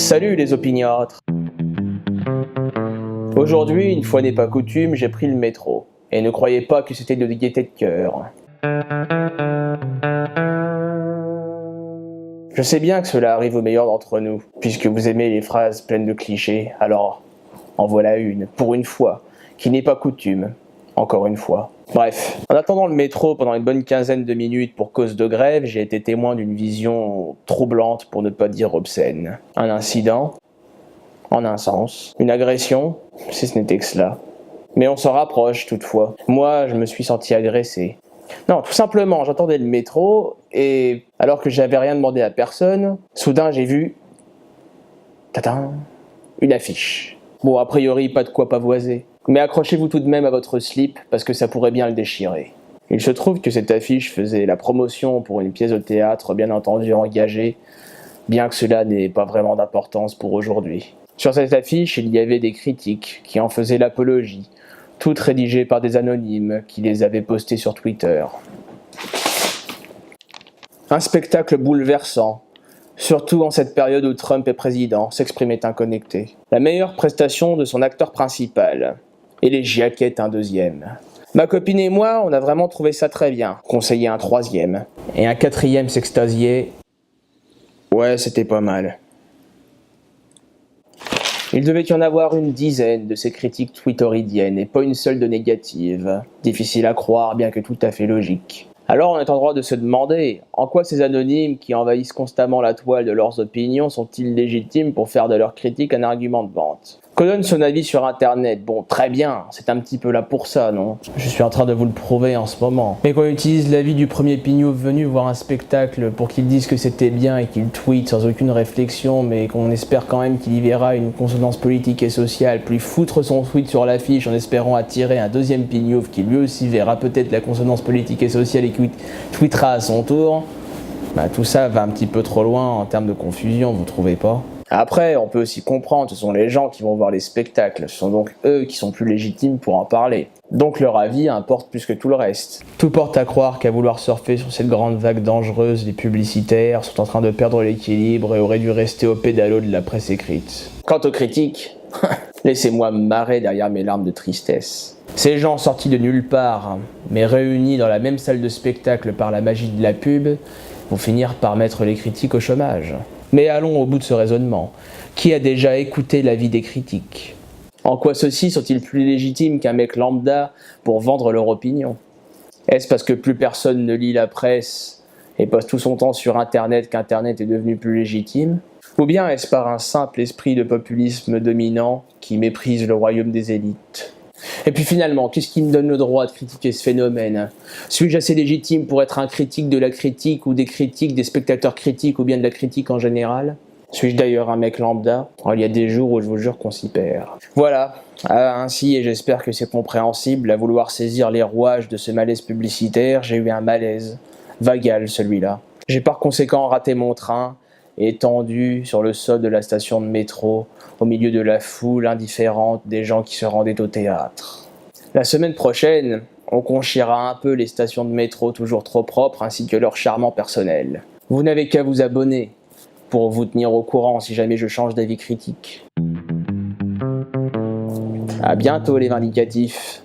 Salut les opiniâtres. Aujourd'hui, une fois n'est pas coutume, j'ai pris le métro. Et ne croyez pas que c'était de gaieté de cœur. Je sais bien que cela arrive aux meilleurs d'entre nous, puisque vous aimez les phrases pleines de clichés, alors en voilà une, pour une fois, qui n'est pas coutume, encore une fois. Bref, en attendant le métro pendant une bonne quinzaine de minutes pour cause de grève, j'ai été témoin d'une vision troublante pour ne pas dire obscène. Un incident, en un sens, une agression, si ce n'était que cela. Mais on s'en rapproche toutefois. Moi, je me suis senti agressé. Non, tout simplement, j'attendais le métro et alors que j'avais rien demandé à personne, soudain j'ai vu... Tadam, une affiche. Bon, a priori, pas de quoi pavoiser. Mais accrochez-vous tout de même à votre slip parce que ça pourrait bien le déchirer. Il se trouve que cette affiche faisait la promotion pour une pièce de théâtre bien entendu engagée, bien que cela n'ait pas vraiment d'importance pour aujourd'hui. Sur cette affiche, il y avait des critiques qui en faisaient l'apologie, toutes rédigées par des anonymes qui les avaient postées sur Twitter. Un spectacle bouleversant, surtout en cette période où Trump est président, s'exprimait un connecté. La meilleure prestation de son acteur principal, et les giaquettes un deuxième. Ma copine et moi, on a vraiment trouvé ça très bien, conseillait un troisième. Et un quatrième s'extasiait. Ouais, c'était pas mal. Il devait y en avoir une dizaine de ces critiques twitteridiennes et pas une seule de négative. Difficile à croire, bien que tout à fait logique. Alors on est en droit de se demander, en quoi ces anonymes qui envahissent constamment la toile de leurs opinions sont-ils légitimes pour faire de leurs critiques un argument de vente ? Que donne son avis sur internet ? Bon, très bien, c'est un petit peu là pour ça, non ? Je suis en train de vous le prouver en ce moment. Mais qu'on utilise l'avis du premier pignouf venu voir un spectacle pour qu'il dise que c'était bien et qu'il tweete sans aucune réflexion, mais qu'on espère quand même qu'il y verra une consonance politique et sociale, puis foutre son tweet sur l'affiche en espérant attirer un deuxième pignouf qui lui aussi verra peut-être la consonance politique et sociale et qui tweetera à son tour, bah, tout ça va un petit peu trop loin en termes de confusion, vous trouvez pas ? Après, on peut aussi comprendre, ce sont les gens qui vont voir les spectacles, ce sont donc eux qui sont plus légitimes pour en parler. Donc leur avis importe plus que tout le reste. Tout porte à croire qu'à vouloir surfer sur cette grande vague dangereuse, les publicitaires sont en train de perdre l'équilibre et auraient dû rester au pédalo de la presse écrite. Quant aux critiques, laissez-moi me marrer derrière mes larmes de tristesse. Ces gens sortis de nulle part, mais réunis dans la même salle de spectacle par la magie de la pub, vont finir par mettre les critiques au chômage. Mais allons au bout de ce raisonnement. Qui a déjà écouté l'avis des critiques ? En quoi ceux-ci sont-ils plus légitimes qu'un mec lambda pour vendre leur opinion ? Est-ce parce que plus personne ne lit la presse et passe tout son temps sur Internet qu'Internet est devenu plus légitime ? Ou bien est-ce par un simple esprit de populisme dominant qui méprise le royaume des élites ? Et puis finalement, qu'est-ce qui me donne le droit de critiquer ce phénomène ? Suis-je assez légitime pour être un critique de la critique ou des critiques, des spectateurs critiques ou bien de la critique en général ? Suis-je d'ailleurs un mec lambda ? Il y a des jours où je vous jure qu'on s'y perd. Voilà, ainsi, et j'espère que c'est compréhensible, à vouloir saisir les rouages de ce malaise publicitaire, j'ai eu un malaise, vagal celui-là. J'ai par conséquent raté mon train, étendu sur le sol de la station de métro, au milieu de la foule indifférente des gens qui se rendaient au théâtre. La semaine prochaine, on conchiera un peu les stations de métro toujours trop propres ainsi que leur charmant personnel. Vous n'avez qu'à vous abonner pour vous tenir au courant si jamais je change d'avis critique. À bientôt les vindicatifs.